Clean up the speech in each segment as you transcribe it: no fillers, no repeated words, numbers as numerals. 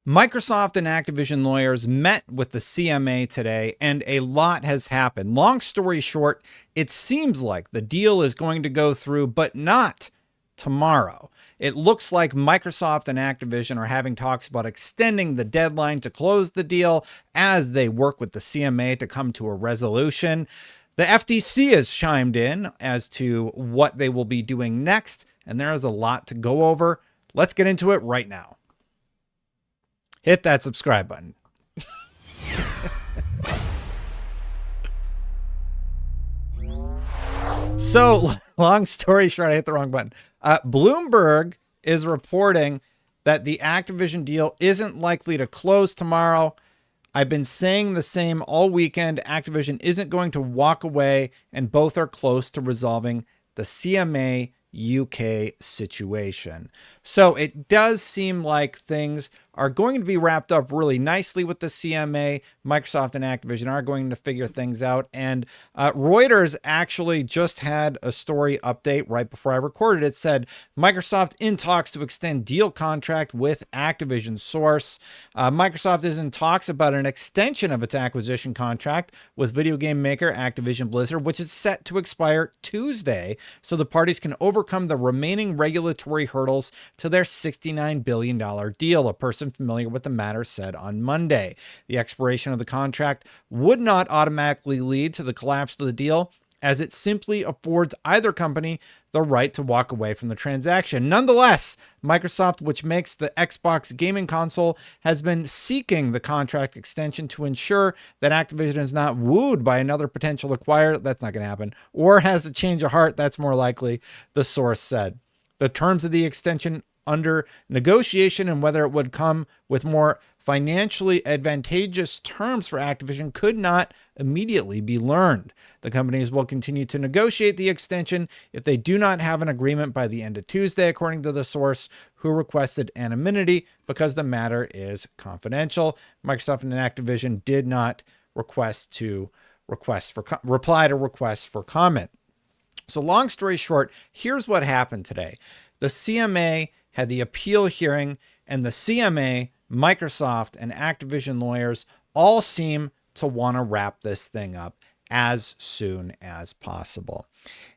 Microsoft and Activision lawyers met with the CMA today, and a lot has happened. Long story short, it seems like the deal is going to go through, but not tomorrow. It looks like Microsoft and Activision are having talks about extending the deadline to close the deal as they work with the CMA to come to a resolution. The FTC has chimed in as to what they will be doing next, and there is a lot to go over. Let's get into it right now. Hit that subscribe button. So, long story short, I hit the wrong button. Bloomberg is reporting that the Activision deal isn't likely to close tomorrow. I've been saying the same all weekend. Activision isn't going to walk away, and both are close to resolving the CMA UK situation. So it does seem like things are going to be wrapped up really nicely with the CMA. Microsoft and Activision are going to figure things out. And Reuters actually just had a story update right before I recorded. It said Microsoft in talks to extend deal contract with Activision source. Microsoft is in talks about an extension of its acquisition contract with video game maker Activision Blizzard, which is set to expire Tuesday, so the parties can overcome the remaining regulatory hurdles to their $69 billion deal, a person familiar with the matter said on Monday. The expiration of the contract would not automatically lead to the collapse of the deal, as it simply affords either company the right to walk away from the transaction. Nonetheless, Microsoft, which makes the Xbox gaming console, has been seeking the contract extension to ensure that Activision is not wooed by another potential acquirer. That's not going to happen. Or has a change of heart. That's more likely, the source said. The terms of the extension under negotiation and whether it would come with more financially advantageous terms for Activision could not immediately be learned. The companies will continue to negotiate the extension if they do not have an agreement by the end of Tuesday, according to the source, who requested anonymity because the matter is confidential. Microsoft and Activision did not reply to requests for comment. So long story short, here's what happened today. The CMA had the appeal hearing, and the CMA, Microsoft, and Activision lawyers all seem to want to wrap this thing up as soon as possible.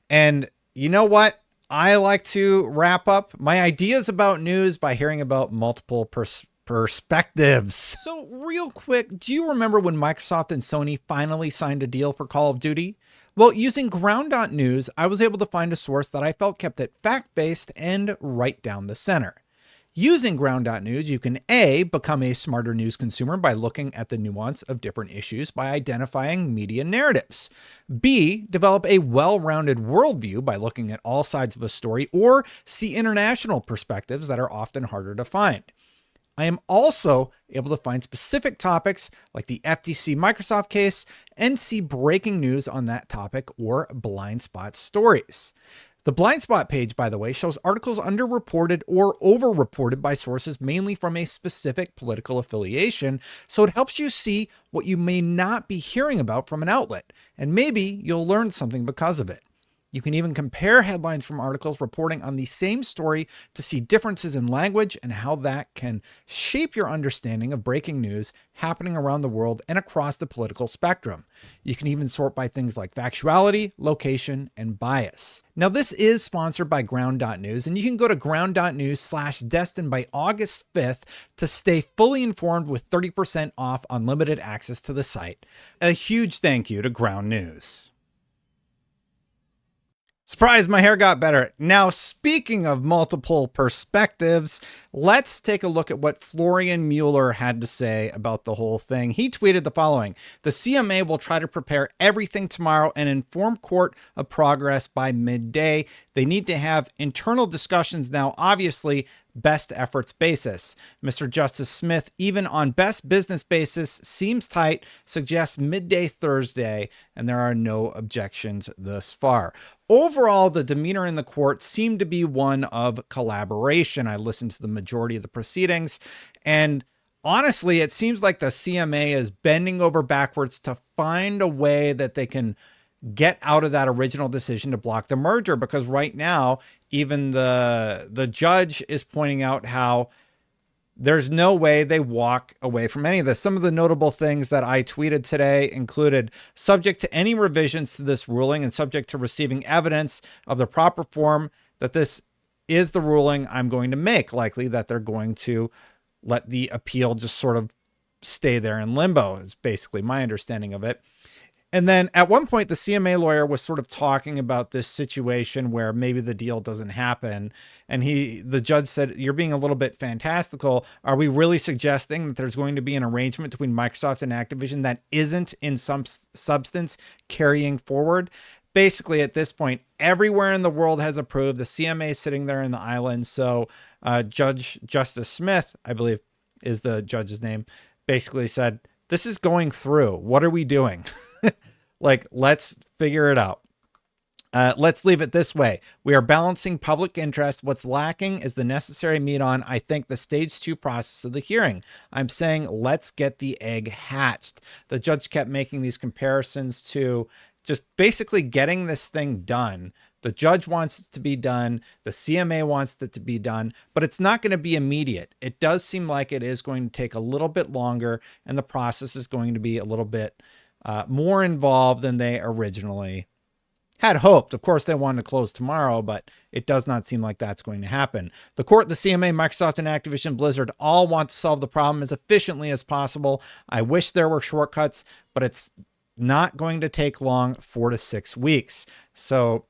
And you know what? I like to wrap up my ideas about news by hearing about multiple perspectives. So real quick, do you remember when Microsoft and Sony finally signed a deal for Call of Duty? Well, using Ground.News, I was able to find a source that I felt kept it fact-based and right down the center. Using Ground.News, you can A, become a smarter news consumer by looking at the nuance of different issues by identifying media narratives. B, develop a well-rounded worldview by looking at all sides of a story, or see international perspectives that are often harder to find. I am also able to find specific topics like the FTC Microsoft case and see breaking news on that topic or blind spot stories. The blind spot page, by the way, shows articles underreported or overreported by sources mainly from a specific political affiliation, so it helps you see what you may not be hearing about from an outlet, and maybe you'll learn something because of it. You can even compare headlines from articles reporting on the same story to see differences in language and how that can shape your understanding of breaking news happening around the world and across the political spectrum. You can even sort by things like factuality, location, and bias. Now, this is sponsored by Ground.News, and you can go to ground.news/Destin by August 5th to stay fully informed with 30% off unlimited access to the site. A huge thank you to Ground News. Surprise, my hair got better. Now, speaking of multiple perspectives, let's take a look at what Florian Mueller had to say about the whole thing. He tweeted the following: the CMA will try to prepare everything tomorrow and inform court of progress by midday. They need to have internal discussions now, obviously, best efforts basis. Mr. Justice Smith, even on best business basis, seems tight, suggests midday Thursday, and there are no objections thus far. Overall, the demeanor in the court seemed to be one of collaboration. I listened to the majority of the proceedings, and honestly, it seems like the CMA is bending over backwards to find a way that they can get out of that original decision to block the merger, because right now, even the judge is pointing out how there's no way they walk away from any of this. Some of the notable things that I tweeted today included subject to any revisions to this ruling and subject to receiving evidence of the proper form that this is the ruling I'm going to make, likely that they're going to let the appeal just sort of stay there in limbo is basically my understanding of it. And then at one point, the CMA lawyer was sort of talking about this situation where maybe the deal doesn't happen. And the judge said, you're being a little bit fantastical. Are we really suggesting that there's going to be an arrangement between Microsoft and Activision that isn't in some substance carrying forward? Basically, at this point, everywhere in the world has approved. The CMA is sitting there in the island. So Justice Smith, I believe is the judge's name, basically said, this is going through. What are we doing? Like, let's figure it out. Let's leave it this way. We are balancing public interest. What's lacking is the necessary meat on, I think, the stage 2 process of the hearing. I'm saying, let's get the egg hatched. The judge kept making these comparisons to just basically getting this thing done. The judge wants it to be done. The CMA wants it to be done, but it's not going to be immediate. It does seem like it is going to take a little bit longer, and the process is going to be a little bit more involved than they originally had hoped. Of course, they wanted to close tomorrow, but it does not seem like that's going to happen. The court, the CMA, Microsoft, and Activision Blizzard all want to solve the problem as efficiently as possible. I wish there were shortcuts, but it's not going to take long, 4 to 6 weeks. So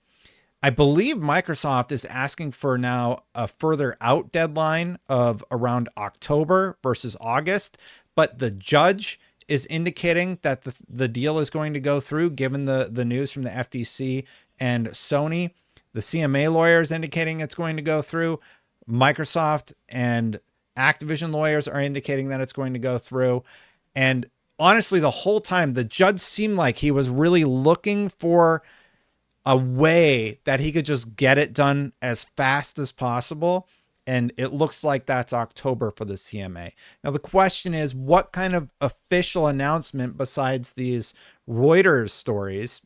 I believe Microsoft is asking for now a further out deadline of around October versus August, but the judge is indicating that the deal is going to go through given the news from the FTC and Sony. The CMA lawyer is indicating it's going to go through. Microsoft and Activision lawyers are indicating that it's going to go through. And honestly, the whole time, the judge seemed like he was really looking for a way that he could just get it done as fast as possible. And it looks like that's October for the CMA. Now, the question is, what kind of official announcement besides these Reuters stories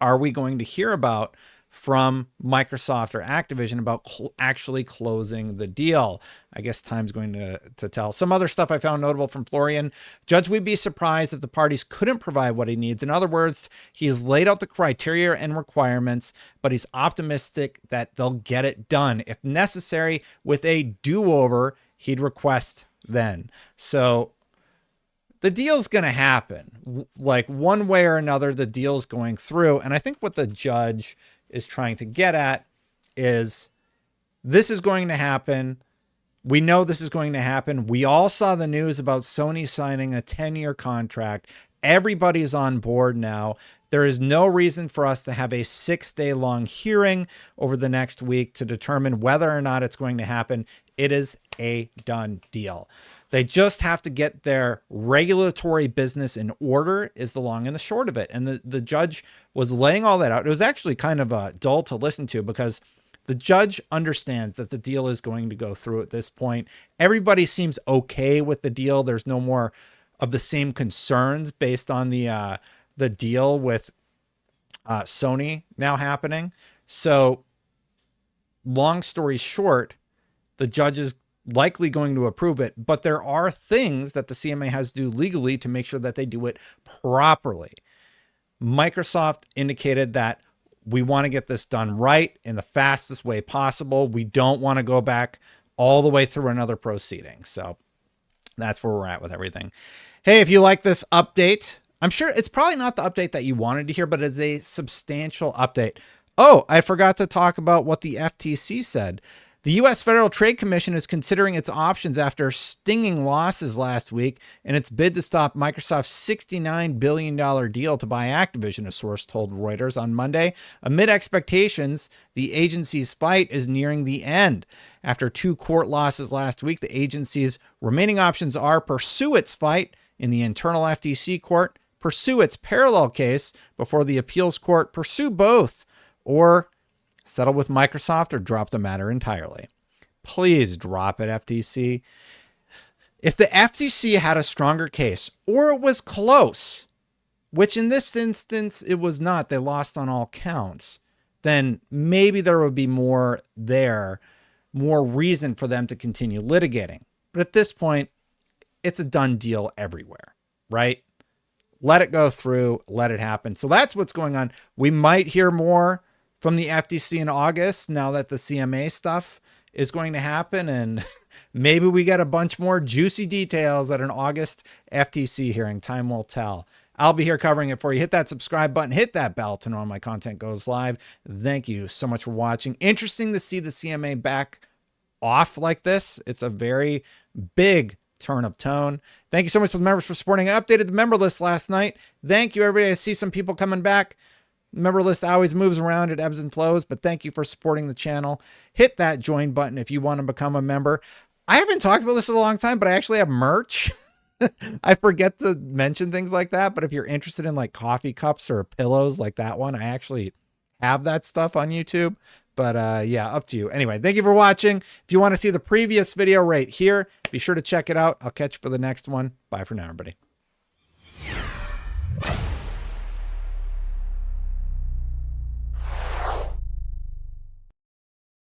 are we going to hear about from Microsoft or Activision about actually closing the deal? I guess time's going to tell. Some other stuff I found notable from Florian. Judge would be surprised if the parties couldn't provide what he needs. In other words, he has laid out the criteria and requirements, but he's optimistic that they'll get it done. If necessary, with a do-over, he'd request then. So the deal's going to happen. Like, one way or another, the deal's going through. And I think what the judge is trying to get at is this is going to happen. We know this is going to happen. We all saw the news about Sony signing a 10-year contract. Everybody's on board now. There is no reason for us to have a 6-day long hearing over the next week to determine whether or not it's going to happen. It is a done deal. They just have to get their regulatory business in order is the long and the short of it. And the judge was laying all that out. It was actually kind of dull to listen to because the judge understands that the deal is going to go through at this point. Everybody seems okay with the deal. There's no more of the same concerns based on the deal with Sony now happening. So long story short, the judge is likely going to approve it, but there are things that the CMA has to do legally to make sure that they do it properly. Microsoft indicated that we want to get this done right in the fastest way possible. We don't want to go back all the way through another proceeding. So that's where we're at with everything. Hey, if you like this update, I'm sure it's probably not the update that you wanted to hear, but it's a substantial update. Oh, I forgot to talk about what the FTC said. The U.S. Federal Trade Commission is considering its options after stinging losses last week in its bid to stop Microsoft's $69 billion deal to buy Activision, a source told Reuters on Monday. Amid expectations, the agency's fight is nearing the end. After 2 court losses last week, the agency's remaining options are pursue its fight in the internal FTC court, pursue its parallel case before the appeals court, pursue both, or settle with Microsoft or drop the matter entirely. Please drop it, FTC. If the FTC had a stronger case, or it was close, which in this instance it was not, they lost on all counts, then maybe there would be more reason for them to continue litigating. But at this point, it's a done deal everywhere, right? Let it go through, let it happen. So that's what's going on. We might hear more from the FTC in August now that the CMA stuff is going to happen. And maybe we get a bunch more juicy details at an August FTC hearing. Time will tell. I'll be here covering it for you. Hit that subscribe button, hit that bell to know when my content goes live. Thank you so much for watching. Interesting to see the CMA back off like this. It's a very big turn of tone. Thank you so much to the members for supporting. I updated the member list last night. Thank you, everybody. I see some people coming back. The member list always moves around. It ebbs and flows, but thank you for supporting the channel. Hit that join button if you want to become a member. I haven't talked about this in a long time, but I actually have merch. I forget to mention things like that, but if you're interested in like coffee cups or pillows like that one, I actually have that stuff on YouTube. But yeah, up to you. Anyway, thank you for watching. If you want to see the previous video right here, be sure to check it out. I'll catch you for the next one. Bye for now, everybody.